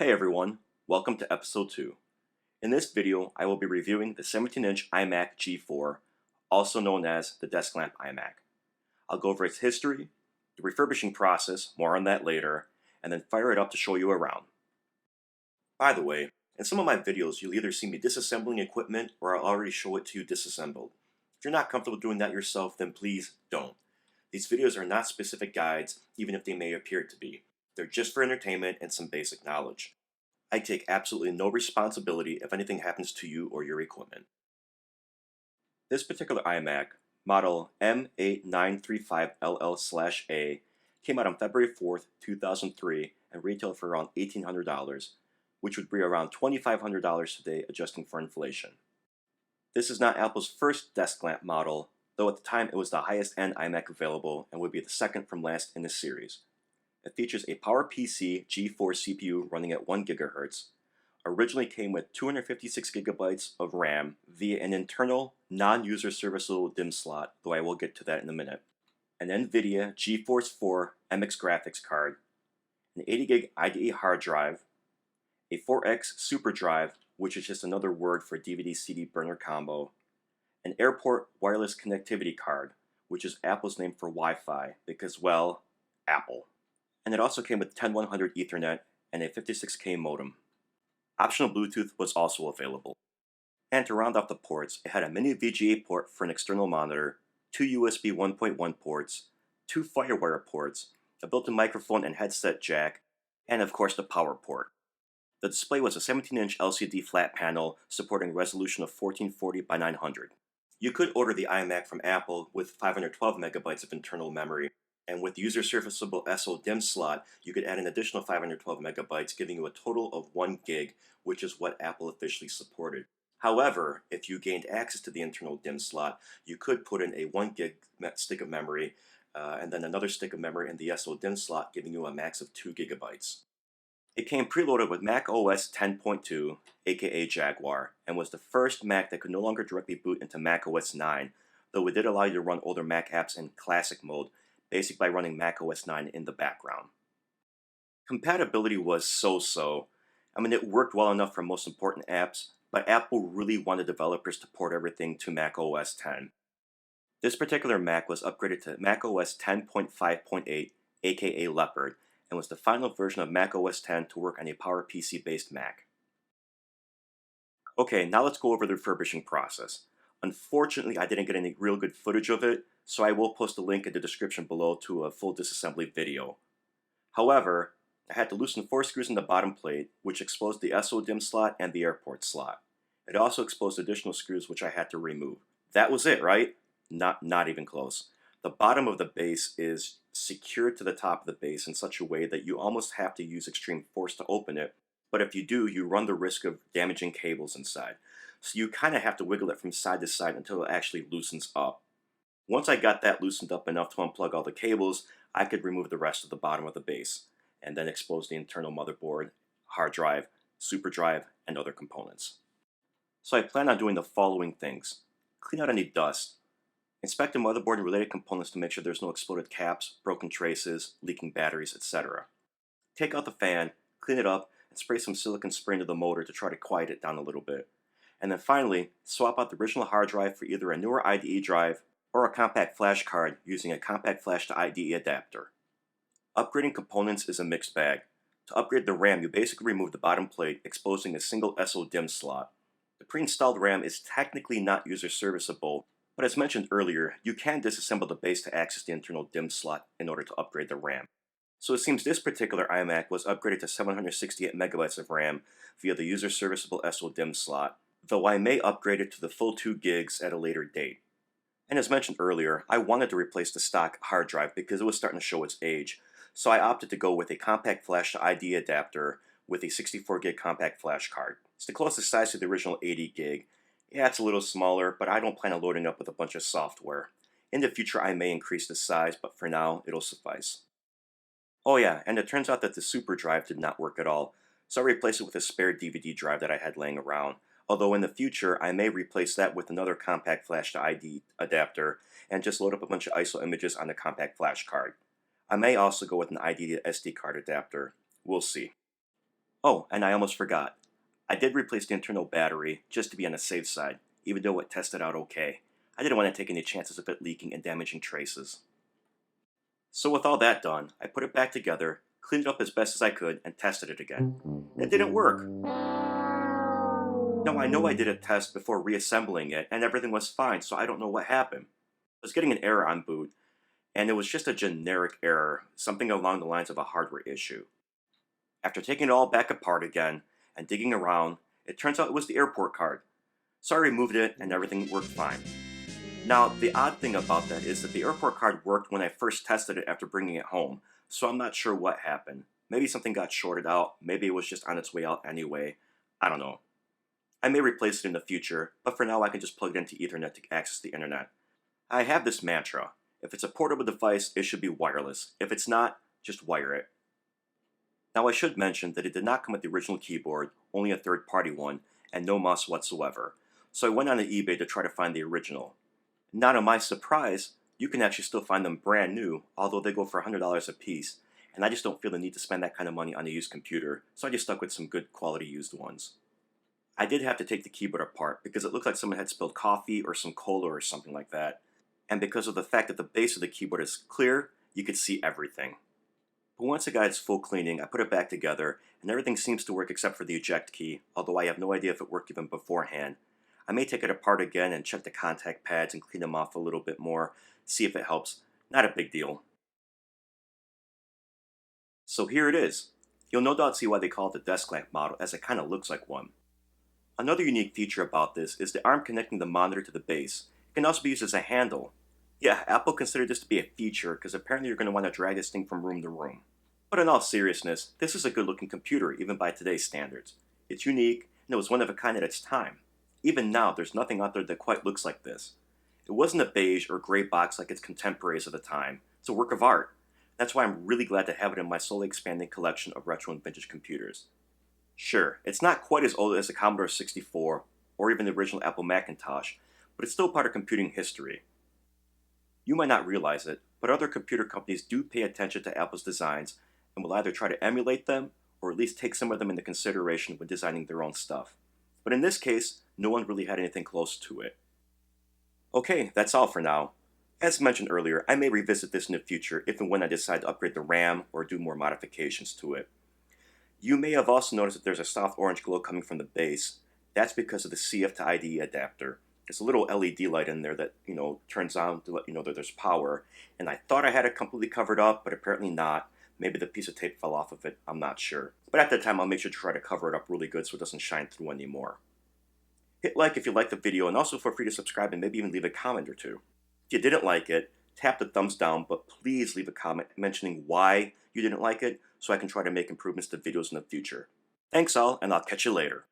Hey everyone, welcome to episode 2. In this video, I will be reviewing the 17-inch iMac G4, also known as the desk lamp iMac. I'll go over its history, the refurbishing process, more on that later, and then fire it up to show you around. By the way, in some of my videos, you'll either see me disassembling equipment or I'll already show it to you disassembled. If you're not comfortable doing that yourself, then please don't. These videos are not specific guides, even if they may appear to be. They're just for entertainment and some basic knowledge. I take absolutely no responsibility if anything happens to you or your equipment. This particular iMac, model M8935LL/A, came out on February 4th, 2003 and retailed for around $1,800, which would be around $2,500 today adjusting for inflation. This is not Apple's first desk lamp model, though at the time it was the highest end iMac available and would be the second from last in this series. It features a PowerPC G4 CPU running at 1 GHz, originally came with 256 GB of RAM via an internal, non-user serviceable DIMM slot, though I will get to that in a minute, an NVIDIA GeForce 4 MX graphics card, an 80 GB IDE hard drive, a 4X super drive, which is just another word for DVD-CD burner combo, an airport wireless connectivity card, which is Apple's name for Wi-Fi because, well, Apple. And it also came with 10100 Ethernet and a 56K modem. Optional Bluetooth was also available. And to round off the ports, it had a mini VGA port for an external monitor, 2 USB 1.1 ports, 2 FireWire ports, a built-in microphone and headset jack, and of course the power port. The display was a 17-inch LCD flat panel supporting a resolution of 1440 by 900. You could order the iMac from Apple with 512 megabytes of internal memory, and with the user serviceable SO DIMM slot, you could add an additional 512 megabytes, giving you a total of 1 gig, which is what Apple officially supported. However, if you gained access to the internal DIMM slot, you could put in a 1 gig stick of memory, and then another stick of memory in the SO DIMM slot, giving you a max of 2 gigabytes. It came preloaded with Mac OS 10.2, aka Jaguar, and was the first Mac that could no longer directly boot into Mac OS 9, though it did allow you to run older Mac apps in classic mode, basically by running Mac OS 9 in the background. Compatibility was so-so. I mean, it worked well enough for most important apps, but Apple really wanted developers to port everything to Mac OS 10. This particular Mac was upgraded to Mac OS 10.5.8, aka Leopard, and was the final version of Mac OS 10 to work on a PowerPC-based Mac. Okay, now let's go over the refurbishing process. Unfortunately, I didn't get any real good footage of it, so I will post a link in the description below to a full disassembly video. However, I had to loosen 4 screws in the bottom plate, which exposed the SO DIMM slot and the airport slot. It also exposed additional screws which I had to remove. That was it, right? Not even close. The bottom of the base is secured to the top of the base in such a way that you almost have to use extreme force to open it, but if you do, you run the risk of damaging cables inside. So you kind of have to wiggle it from side to side until it actually loosens up. Once I got that loosened up enough to unplug all the cables, I could remove the rest of the bottom of the base, and then expose the internal motherboard, hard drive, super drive, and other components. So I plan on doing the following things. Clean out any dust. Inspect the motherboard and related components to make sure there's no exploded caps, broken traces, leaking batteries, etc. Take out the fan, clean it up, and spray some silicone spray into the motor to try to quiet it down a little bit. And then finally, swap out the original hard drive for either a newer IDE drive or a compact flash card using a compact flash to IDE adapter. Upgrading components is a mixed bag. To upgrade the RAM, you basically remove the bottom plate, exposing a single SO DIMM slot. The pre-installed RAM is technically not user serviceable, but as mentioned earlier, you can disassemble the base to access the internal DIMM slot in order to upgrade the RAM. So it seems this particular iMac was upgraded to 768 megabytes of RAM via the user serviceable SO DIMM slot, though I may upgrade it to the full 2 gigs at a later date. And as mentioned earlier, I wanted to replace the stock hard drive because it was starting to show its age, so I opted to go with a compact flash to IDE adapter with a 64 gig compact flash card. It's the closest size to the original 80 gig. Yeah, it's a little smaller, but I don't plan on loading up with a bunch of software. In the future, I may increase the size, but for now, it'll suffice. Oh yeah, and it turns out that the super drive did not work at all, so I replaced it with a spare DVD drive that I had laying around. Although in the future, I may replace that with another compact flash to IDE adapter and just load up a bunch of ISO images on the compact flash card. I may also go with an IDE to SD card adapter. We'll see. Oh, and I almost forgot. I did replace the internal battery just to be on the safe side, even though it tested out okay. I didn't want to take any chances of it leaking and damaging traces. So with all that done, I put it back together, cleaned it up as best as I could, and tested it again. It didn't work. Now I know I did a test before reassembling it, and everything was fine, so I don't know what happened. I was getting an error on boot, and it was just a generic error, something along the lines of a hardware issue. After taking it all back apart again and digging around, it turns out it was the airport card. So I removed it and everything worked fine. Now, the odd thing about that is that the airport card worked when I first tested it after bringing it home, so I'm not sure what happened. Maybe something got shorted out, maybe it was just on its way out anyway. I don't know. I may replace it in the future, but for now I can just plug it into Ethernet to access the internet. I have this mantra: if it's a portable device, it should be wireless. If it's not, just wire it. Now I should mention that it did not come with the original keyboard, only a third-party one, and no mouse whatsoever. So I went on to eBay to try to find the original. Now to my surprise, you can actually still find them brand new, although they go for $100 a piece, and I just don't feel the need to spend that kind of money on a used computer, so I just stuck with some good quality used ones. I did have to take the keyboard apart because it looked like someone had spilled coffee or some cola or something like that, and because of the fact that the base of the keyboard is clear, you could see everything. But once it got its full cleaning, I put it back together, and everything seems to work except for the eject key, although I have no idea if it worked even beforehand. I may take it apart again and check the contact pads and clean them off a little bit more, see if it helps. Not a big deal. So here it is. You'll no doubt see why they call it the desk lamp model, as it kind of looks like one. Another unique feature about this is the arm connecting the monitor to the base. It can also be used as a handle. Yeah, Apple considered this to be a feature because apparently you're going to want to drag this thing from room to room. But in all seriousness, this is a good looking computer even by today's standards. It's unique, and it was one of a kind at its time. Even now, there's nothing out there that quite looks like this. It wasn't a beige or gray box like its contemporaries of the time. It's a work of art. That's why I'm really glad to have it in my slowly expanding collection of retro and vintage computers. Sure, it's not quite as old as the Commodore 64 or even the original Apple Macintosh, but it's still part of computing history. You might not realize it, but other computer companies do pay attention to Apple's designs and will either try to emulate them or at least take some of them into consideration when designing their own stuff. But in this case, no one really had anything close to it. Okay, that's all for now. As mentioned earlier, I may revisit this in the future if and when I decide to upgrade the RAM or do more modifications to it. You may have also noticed that there's a soft orange glow coming from the base. That's because of the CF to IDE adapter. There's a little LED light in there that, turns on to let you know that there's power. And I thought I had it completely covered up, but apparently not. Maybe the piece of tape fell off of it, I'm not sure. But at that time, I'll make sure to try to cover it up really good so it doesn't shine through anymore. Hit like if you liked the video, and also feel free to subscribe and maybe even leave a comment or two. If you didn't like it, tap the thumbs down, but please leave a comment mentioning why you didn't like it so I can try to make improvements to videos in the future. Thanks all, and I'll catch you later.